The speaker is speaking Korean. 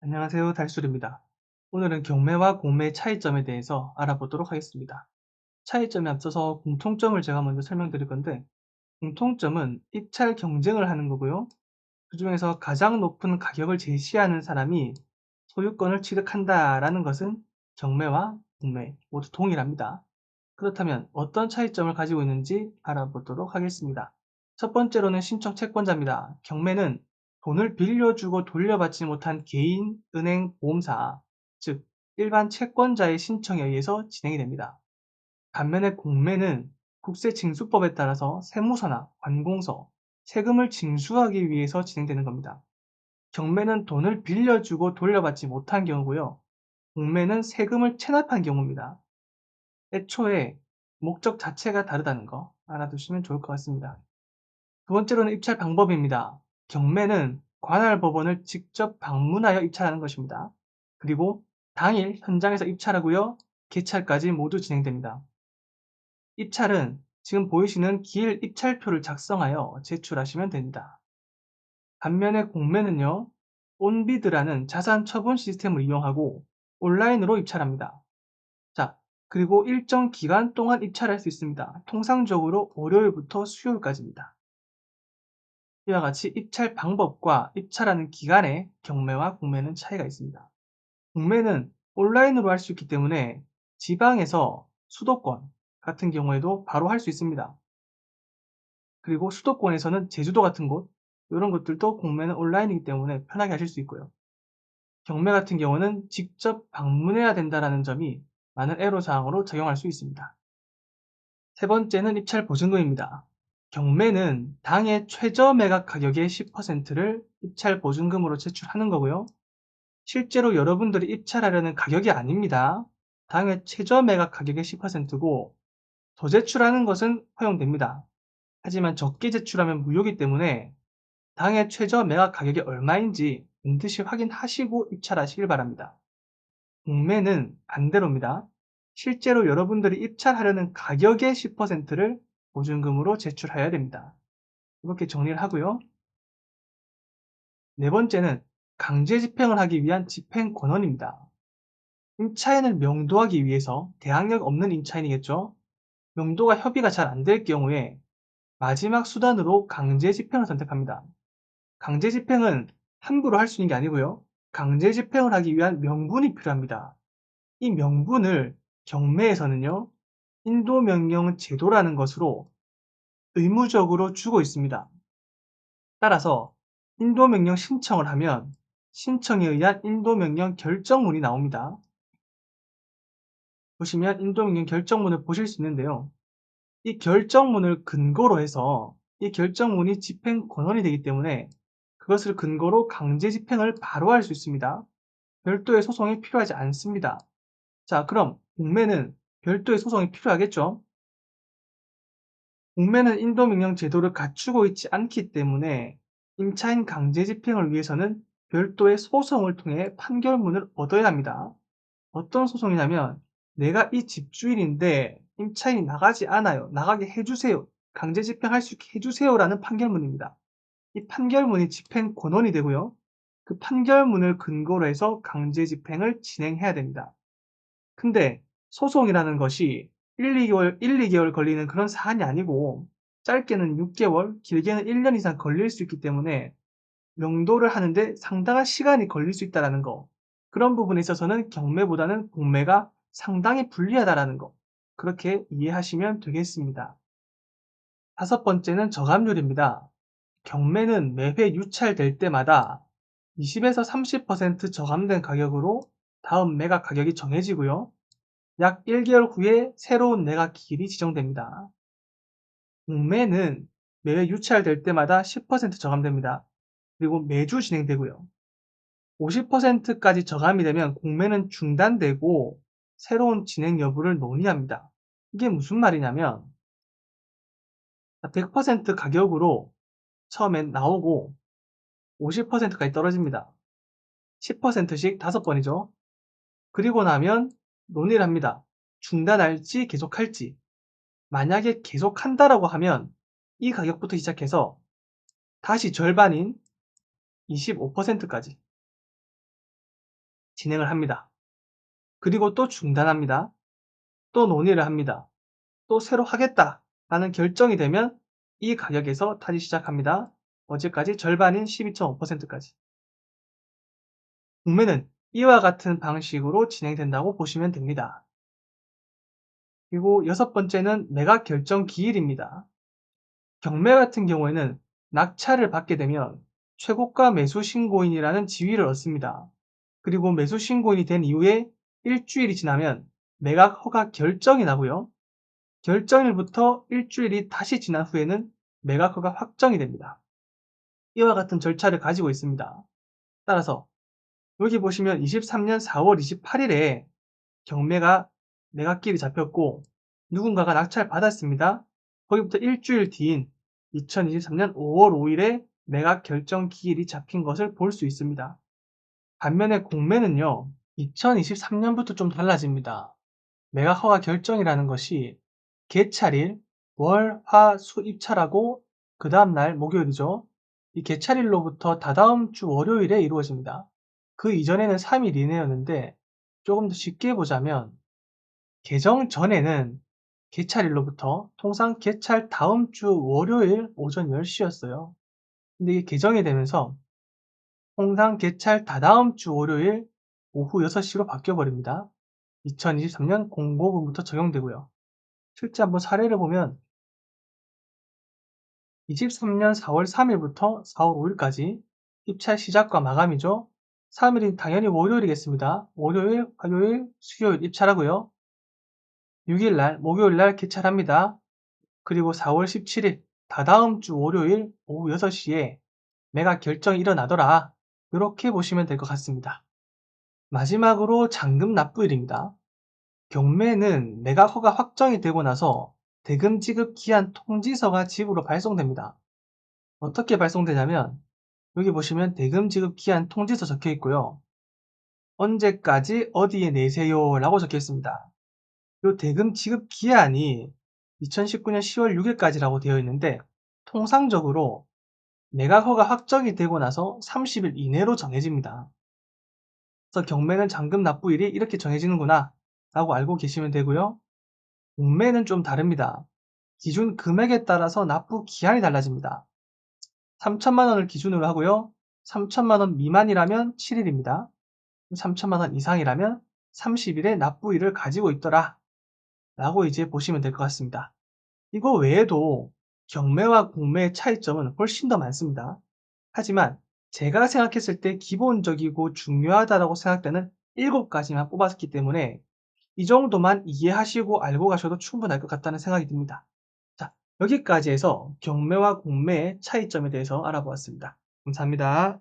안녕하세요. 달술입니다. 오늘은 경매와 공매의 차이점에 대해서 알아보도록 하겠습니다. 차이점에 앞서서 공통점을 제가 먼저 설명드릴 건데, 공통점은 입찰 경쟁을 하는 거고요. 그중에서 가장 높은 가격을 제시하는 사람이 소유권을 취득한다라는 것은 경매와 공매 모두 동일합니다. 그렇다면 어떤 차이점을 가지고 있는지 알아보도록 하겠습니다. 첫 번째로는 신청 채권자입니다. 경매는 돈을 빌려주고 돌려받지 못한 개인, 은행, 보험사, 즉 일반 채권자의 신청에 의해서 진행이 됩니다. 반면에 공매는 국세징수법에 따라서 세무서나 관공서, 세금을 징수하기 위해서 진행되는 겁니다. 경매는 돈을 빌려주고 돌려받지 못한 경우고요. 공매는 세금을 체납한 경우입니다. 애초에 목적 자체가 다르다는 거 알아두시면 좋을 것 같습니다. 두 번째로는 입찰 방법입니다. 경매는 관할 법원을 직접 방문하여 입찰하는 것입니다. 그리고 당일 현장에서 입찰하고요. 개찰까지 모두 진행됩니다. 입찰은 지금 보이시는 길 입찰표를 작성하여 제출하시면 됩니다. 반면에 공매는요. 온비드라는 자산 처분 시스템을 이용하고 온라인으로 입찰합니다. 자, 그리고 일정 기간 동안 입찰할 수 있습니다. 통상적으로 월요일부터 수요일까지입니다. 이와 같이 입찰 방법과 입찰하는 기간에 경매와 공매는 차이가 있습니다. 공매는 온라인으로 할 수 있기 때문에 지방에서 수도권 같은 경우에도 바로 할 수 있습니다. 그리고 수도권에서는 제주도 같은 곳, 이런 것들도 공매는 온라인이기 때문에 편하게 하실 수 있고요. 경매 같은 경우는 직접 방문해야 된다는 점이 많은 애로사항으로 적용할 수 있습니다. 세 번째는 입찰 보증금입니다. 경매는 당해 최저 매각 가격의 10%를 입찰 보증금으로 제출하는 거고요. 실제로 여러분들이 입찰하려는 가격이 아닙니다. 당해 최저 매각 가격의 10%고 더 제출하는 것은 허용됩니다. 하지만 적게 제출하면 무효이기 때문에 당해 최저 매각 가격이 얼마인지 반드시 확인하시고 입찰하시길 바랍니다. 공매는 반대로입니다. 실제로 여러분들이 입찰하려는 가격의 10%를 보증금으로 제출해야 됩니다. 이렇게 정리를 하고요. 네 번째는 강제 집행을 하기 위한 집행 권한입니다. 임차인을 명도하기 위해서 대항력 없는 임차인이겠죠. 명도가 협의가 잘 안 될 경우에 마지막 수단으로 강제 집행을 선택합니다. 강제 집행은 함부로 할 수 있는 게 아니고요. 강제 집행을 하기 위한 명분이 필요합니다. 이 명분을 경매에서는요. 인도명령 제도라는 것으로 의무적으로 주고 있습니다. 따라서 인도명령 신청을 하면 신청에 의한 인도명령 결정문이 나옵니다. 보시면 인도명령 결정문을 보실 수 있는데요. 이 결정문을 근거로 해서 이 결정문이 집행 권한이 되기 때문에 그것을 근거로 강제 집행을 바로 할 수 있습니다. 별도의 소송이 필요하지 않습니다. 자, 그럼 공매는 별도의 소송이 필요하겠죠? 공매는 인도명령 제도를 갖추고 있지 않기 때문에 임차인 강제 집행을 위해서는 별도의 소송을 통해 판결문을 얻어야 합니다. 어떤 소송이냐면 내가 이 집주인인데 임차인이 나가지 않아요. 나가게 해주세요. 강제 집행할 수 있게 해주세요라는 판결문입니다. 이 판결문이 집행 권한이 되고요. 그 판결문을 근거로 해서 강제 집행을 진행해야 됩니다. 근데 소송이라는 것이 1~2개월 걸리는 그런 사안이 아니고 짧게는 6개월, 길게는 1년 이상 걸릴 수 있기 때문에 명도를 하는데 상당한 시간이 걸릴 수 있다는 거. 그런 부분에 있어서는 경매보다는 공매가 상당히 불리하다는 거. 그렇게 이해하시면 되겠습니다. 다섯 번째는 저감률입니다. 경매는 매회 유찰될 때마다 20에서 30% 저감된 가격으로 다음 매각 가격이 정해지고요. 약 1개월 후에 새로운 매각 기일이 지정됩니다. 공매는 매회 유찰될 때마다 10% 저감됩니다. 그리고 매주 진행되고요. 50%까지 저감이 되면 공매는 중단되고 새로운 진행 여부를 논의합니다. 이게 무슨 말이냐면 100% 가격으로 처음엔 나오고 50%까지 떨어집니다. 10%씩 5번이죠. 그리고 나면 논의를 합니다. 중단할지 계속할지. 만약에 계속한다라고 하면 이 가격부터 시작해서 다시 절반인 25%까지 진행을 합니다. 그리고 또 중단합니다. 또 논의를 합니다. 또 새로 하겠다라는 결정이 되면 이 가격에서 타지 시작합니다. 어제까지 절반인 12.5%까지. 공매는 이와 같은 방식으로 진행된다고 보시면 됩니다. 그리고 여섯 번째는 매각 결정 기일입니다. 경매 같은 경우에는 낙찰을 받게 되면 최고가 매수 신고인이라는 지위를 얻습니다. 그리고 매수 신고인이 된 이후에 일주일이 지나면 매각 허가 결정이 나고요. 결정일부터 일주일이 다시 지난 후에는 매각 허가 확정이 됩니다. 이와 같은 절차를 가지고 있습니다. 따라서 여기 보시면 23년 4월 28일에 경매가 매각길이 잡혔고 누군가가 낙찰 받았습니다. 거기부터 일주일 뒤인 2023년 5월 5일에 매각 결정 기일이 잡힌 것을 볼 수 있습니다. 반면에 공매는요, 2023년부터 좀 달라집니다. 매각 허가 결정이라는 것이 개찰일, 월, 화, 수 입찰하고 그 다음날 목요일이죠. 이 개찰일로부터 다다음 주 월요일에 이루어집니다. 그 이전에는 3일 이내였는데 조금 더 쉽게 보자면 개정 전에는 개찰일로부터 통상 개찰 다음 주 월요일 오전 10시였어요. 근데 이게 개정이 되면서 통상 개찰 다다음 주 월요일 오후 6시로 바뀌어버립니다. 2023년 05분부터 적용되고요. 실제 한번 사례를 보면 23년 4월 3일부터 4월 5일까지 입찰 시작과 마감이죠. 3일이 당연히 월요일이겠습니다. 월요일, 화요일, 수요일 입찰하고요. 6일날 목요일날 개찰합니다. 그리고 4월 17일 다다음 주 월요일 오후 6시에 매각 결정이 일어나더라. 이렇게 보시면 될 것 같습니다. 마지막으로 잔금 납부일입니다. 경매는 매각 허가 확정이 되고 나서 대금 지급 기한 통지서가 집으로 발송됩니다. 어떻게 발송되냐면 여기 보시면 대금 지급 기한 통지서 적혀 있고요. 언제까지 어디에 내세요 라고 적혀 있습니다. 이 대금 지급 기한이 2019년 10월 6일까지라고 되어 있는데 통상적으로 매각 허가 확정이 되고 나서 30일 이내로 정해집니다. 그래서 경매는 잔금 납부일이 이렇게 정해지는구나 라고 알고 계시면 되고요. 공매는 좀 다릅니다. 기준 금액에 따라서 납부 기한이 달라집니다. 3천만 원을 기준으로 하고요. 3천만 원 미만이라면 7일입니다. 3천만 원 이상이라면 30일의 납부일을 가지고 있더라 라고 이제 보시면 될 것 같습니다. 이거 외에도 경매와 공매의 차이점은 훨씬 더 많습니다. 하지만 제가 생각했을 때 기본적이고 중요하다고 생각되는 7가지만 뽑았기 때문에 이 정도만 이해하시고 알고 가셔도 충분할 것 같다는 생각이 듭니다. 자, 여기까지 해서 경매와 공매의 차이점에 대해서 알아보았습니다. 감사합니다.